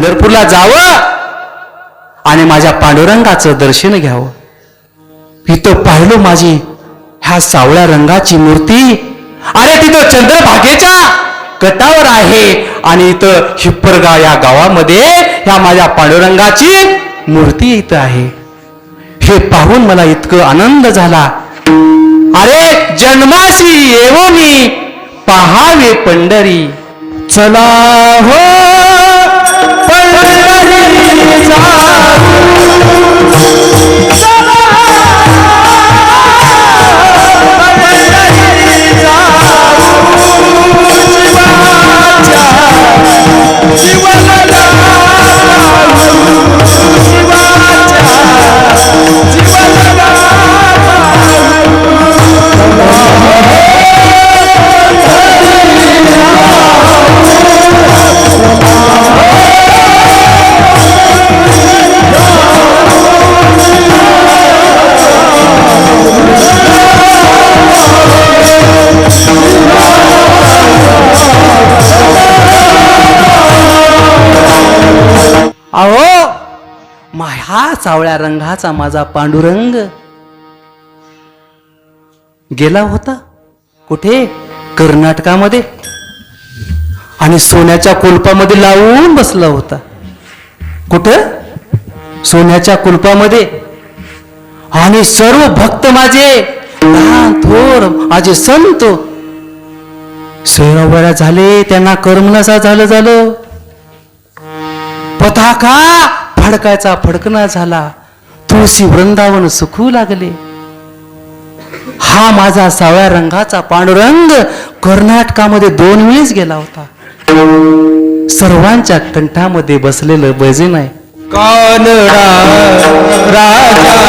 पंढरपूरला जावं आणि माझ्या पांडुरंगाचं दर्शन घ्यावं. इथं पाहिलं माझी ह्या सावळ्या रंगाची मूर्ती. अरे तिथं चंद्रभागेच्या कटावर आहे आणि इथं हिप्परगा या गावामध्ये ह्या माझ्या पांडुरंगाची मूर्ती इथं आहे. हे पाहून मला इतकं आनंद झाला. अरे जन्माशी येवो मी पहावे पंढरी. चला हो पंढरी हा सावळ्या रंगाचा माझा पांडुरंग गेला होता कुठे? कर्नाटकामध्ये आणि सोन्याच्या कुलपामध्ये लावून बसला होता. कुठं? सोन्याच्या कुलपामध्ये. आणि सर्व भक्त माझे लहान थोर माझे संत सोयरावळ्या झाले. त्यांना करमनासा झालं. पताका फडकायचा फडकना झाला. तुळशी वृंदावन सुखू लागले. हा माझा सावळ्या रंगाचा पांडुरंग कर्नाटकामध्ये 2 वेळेस गेला होता. सर्वांच्या कंठामध्ये बसलेलं भजन आहे. कानडा राजा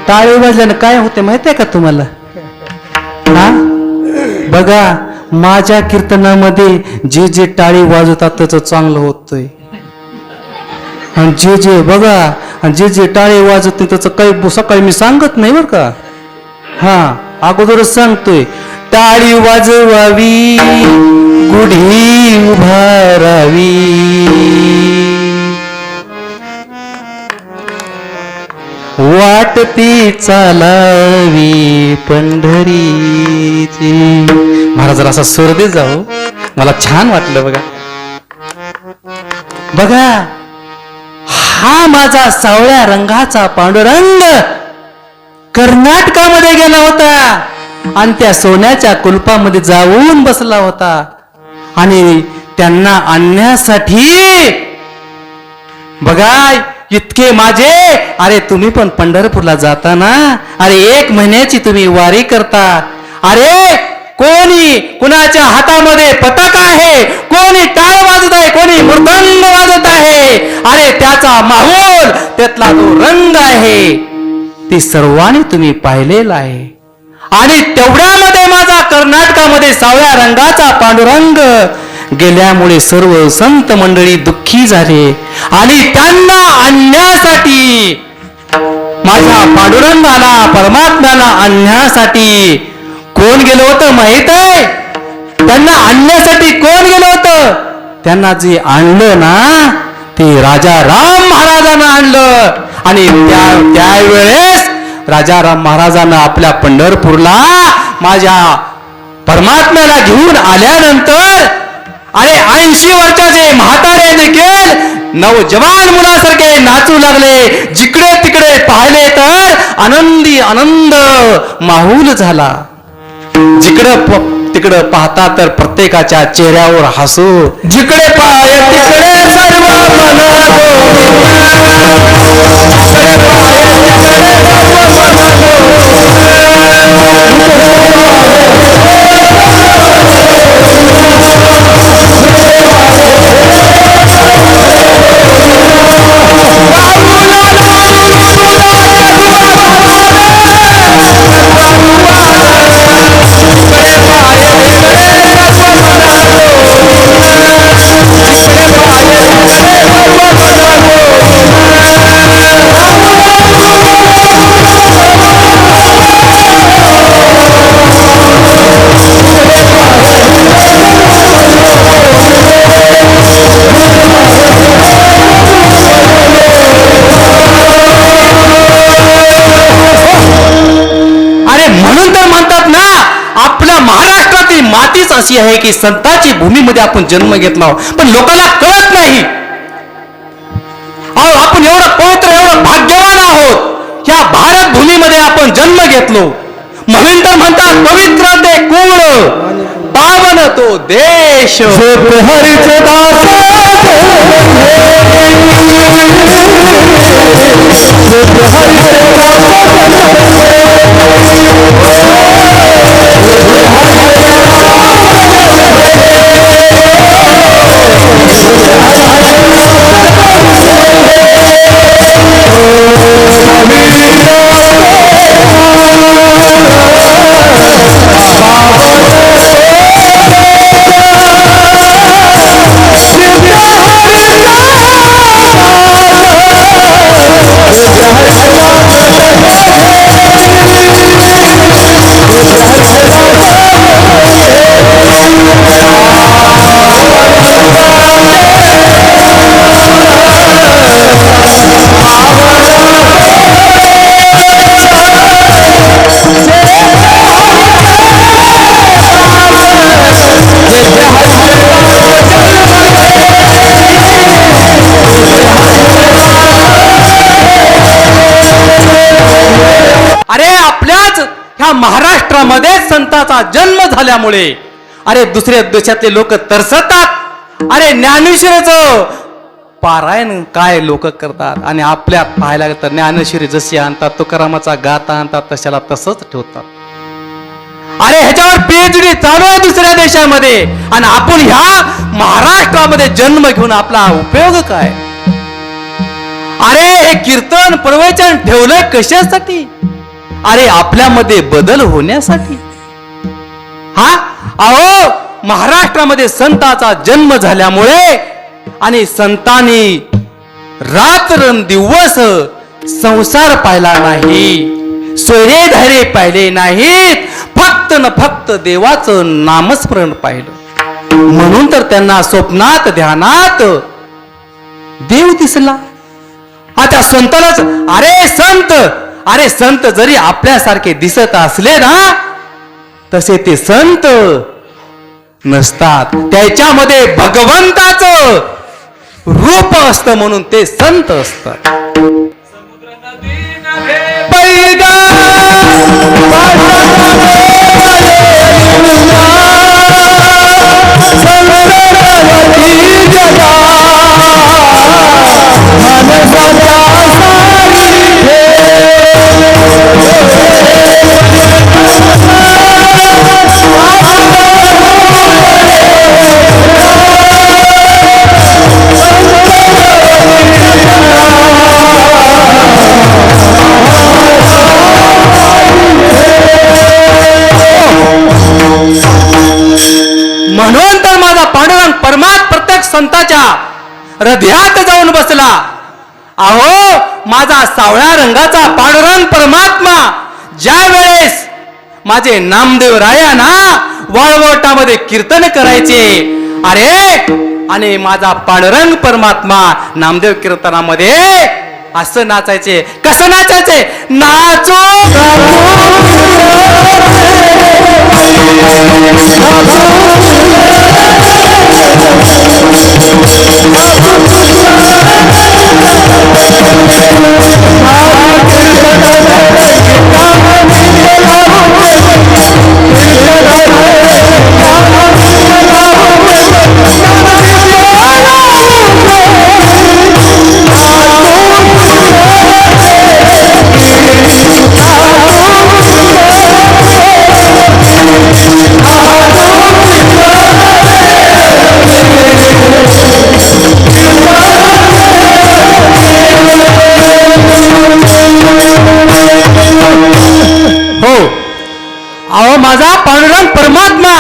टाळी वाजल्यानं काय होते माहिती आहे का तुम्हाला? हा बघा, माझ्या कीर्तनामध्ये जे जे टाळी वाजवतात त्याचं चांगलं होतंय. आणि जे बघा जे टाळी वाजवत नाही त्याचं काही सकाळी मी सांगत नाही बरं का. हा अगोदरच सांगतोय. टाळी वाजवावी गुढी उभारावी, वाटती चालावी पंढरीची. महाराज असा स्वर दे जाऊ, मला छान वाटलं. बघा हा माझा सावळ्या रंगाचा पांडुरंग कर्नाटकामध्ये गेला होता आणि त्या सोन्याच्या कुलपामध्ये जाऊन बसला होता. आणि त्यांना आणण्यासाठी बघा इतके माझे, अरे तुम्ही पण पंढरपूरला जाताना अरे 1 महिन्याची तुम्ही वारी करता. अरे कोणी कुणाच्या हातामध्ये पताका आहे, कोणी टाळ वाजत आहे, कोणी मृदंग वाजत आहे. अरे त्याचा माहोल, त्यातला तो रंग आहे. ती सर्वांनी तुम्ही पाहिलेलं आहे. आणि तेवढ्यामध्ये माझा कर्नाटकामध्ये सावळ्या रंगाचा पांडुरंग गेल्यामुळे सर्व संत मंडळी दुःखी झाले आणि त्यांना आणण्यासाठी, माझ्या पांडुरंगाला परमात्म्याला आणण्यासाठी कोण गेलं होतं माहित आहे? त्यांना आणण्यासाठी कोण गेलं होतं? त्यांना जे आणलं ना ते राजा राम महाराजांना आणलं. आणि त्यावेळेस राजा राम महाराजांना आपल्या पंढरपूरला माझ्या परमात्म्याला घेऊन आल्यानंतर अरे 80 वर्षाचे म्हातारे देखील नवजवान मुलासारखे नाचू लागले. जिकडे तिकडे पाहिले तर आनंदी आनंद माहूल झाला. जिकडं तिकडं पाहता तर प्रत्येकाच्या चेहऱ्यावर हसू. जिकडे पाय तिकडे सर्व मातीच अशी आहे की संतांची भूमीमध्ये आपण जन्म घेतला. पण लोकांना कळत नाही. आपण एवढं पवित्र एवढं भाग्यवान आहोत. या भारत भूमीमध्ये आपण जन्म घेतलो म्हणून तर म्हणतात पवित्र ते कुळ पावन तो देश. हरिचे दास महाराष्ट्रामध्ये संतांचा जन्म झाल्यामुळे अरे दुसऱ्या देशातले लोक तरसतात. अरे ज्ञानेश्वरीचं पारायण काय लोक करतात आणि आपल्यात पाहायला तर ज्ञानेश्वरी जशी आणतात तुकारामाचा गाथा आणतात तशाला तसंच ठेवतात. अरे ह्याच्यावर पीएचडी चालू आहे दुसऱ्या देशामध्ये आणि आपण ह्या महाराष्ट्रामध्ये जन्म घेऊन आपला उपयोग काय? अरे हे कीर्तन प्रवचन ठेवलंय कशासाठी? अरे आपल्यामध्ये बदल होण्यासाठी. अहो महाराष्ट्रामध्ये संतांचा जन्म झाल्यामुळे आणि संतांनी रात्रंदिवस संसार पाहिला नाही, सोयरेधारे पाहिले नाहीत, फक्त न फक्त देवाचं नामस्मरण पाहिलं. म्हणून तर त्यांना स्वप्नात ध्यानात देव दिसला. आता संतालाच अरे संत जरी आपल्यासारखे दिसत असले ना तसे ते संत नसतात. त्याच्यामध्ये भगवंताचं रूप असतं म्हणून ते संत असतात. हृदयात जाऊन बसला. अहो माझा सावळ्या रंगाचा पांडुरंग परमात्मा ज्या वेळेस माझे नामदेव रायाना वळवटामध्ये कीर्तन करायचे, अरे आणि माझा पांडुरंग परमात्मा नामदेव कीर्तनामध्ये असं नाचायचे. कसं नाचायचे? नाचो माझा पांडुरंग परमात्मा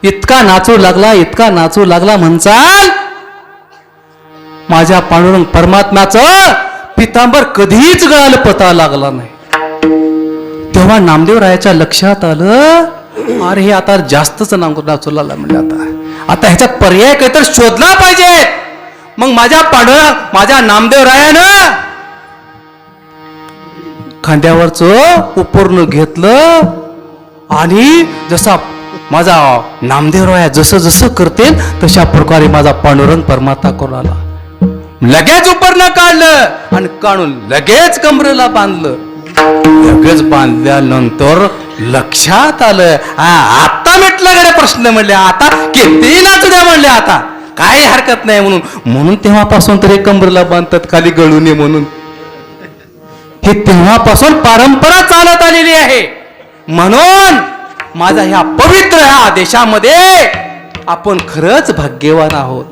इतका नाचू लागला, इतका नाचू लागला म्हणचाल. माझ्या पांडुरंग परमात्म्याचं पितांबर कधीच गळाला पता लागला नाही. तेव्हा नामदेवरायाच्या लक्षात आलं, अरे हे आता जास्तच नाचू लागला. म्हणजे आता ह्याच्यात पर्याय काहीतरी शोधला पाहिजे. मग माझ्या पांडुरंग माझ्या नामदेवरायानं खांद्यावरचं उपरणं घेतलं आणि जसा माझा नामदेवराया जसं जसं करतील तशा प्रकारे माझा पांडुरंग परमात्मा करून आला. लगेच उपरणं काढलं आणि काढून लगेच कमरेला बांधलं. लगेच बांधल्यानंतर लक्षात आलं, आता मिटला गड्या प्रश्न. म्हणले आता किती नाचू द्या म्हणले, आता काही हरकत नाही म्हणून तेव्हापासून तरी कमरेला बांधतात खाली गळू नये म्हणून. हे तेव्हापासून परंपरा चालत आलेली आहे. म्हणून माझा ह्या पवित्र ह्या देशामध्ये आपण खरंच भाग्यवान आहोत.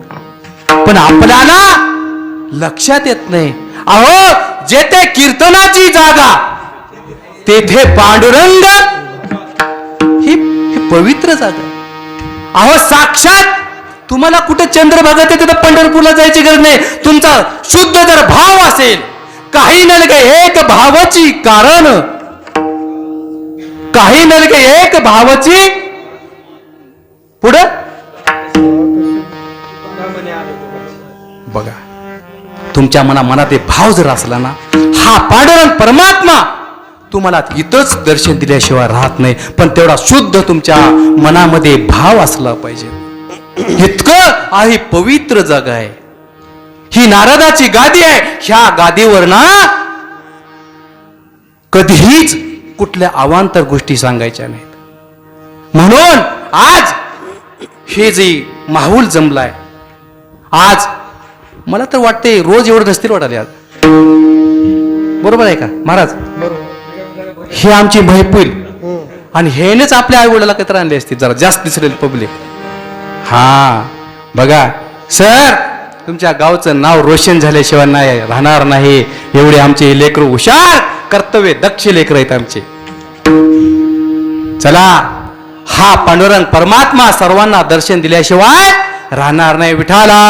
पण आपल्याला लक्षात येत नाही. अहो जेथे कीर्तनाची जागा तेथे पांडुरंग ही पवित्र जागा. अहो साक्षात तुम्हाला कुठे चंद्रभागा तिथे पंढरपूरला जायची गरज नाही. तुमचा शुद्ध जर भाव असेल, काही नलगे एक भावाची कारण, काही नलगे एक भावाची पुढं बघा. तुमच्या मनात भाव जर असला ना, हा पांडुरंग परमात्मा तुम्हाला इथंच दर्शन दिल्याशिवाय राहत नाही. पण तेवढा शुद्ध तुमच्या मनामध्ये भाव असला पाहिजे. इतकं आहे पवित्र जागा आहे ही. नारदाची गादी आहे. ह्या गादीवर ना कधीच कुठल्या अवांतर गोष्टी सांगायच्या नाहीत. म्हणून आज हे जे माहोल जमलाय, आज मला तर वाटते रोज एवढं नसतील वाटाले आज. बरोबर आहे का महाराज? हे आमची मैफिल आणि हेनेच आपल्या आई वडिलाला काहीतरी आणले असते, जरा जास्त दिसलेले पब्लिक. हा बघा सर, तुमच्या गावचं नाव रोशन झाल्याशिवाय नाही राहणार नाही. एवढे आमचे लेकरू हुशार कर्तव्य दक्ष लेकर आहेत आमचे. चला, हा पांडुरंग परमात्मा सर्वांना दर्शन दिल्याशिवाय राहणार नाही. विठाला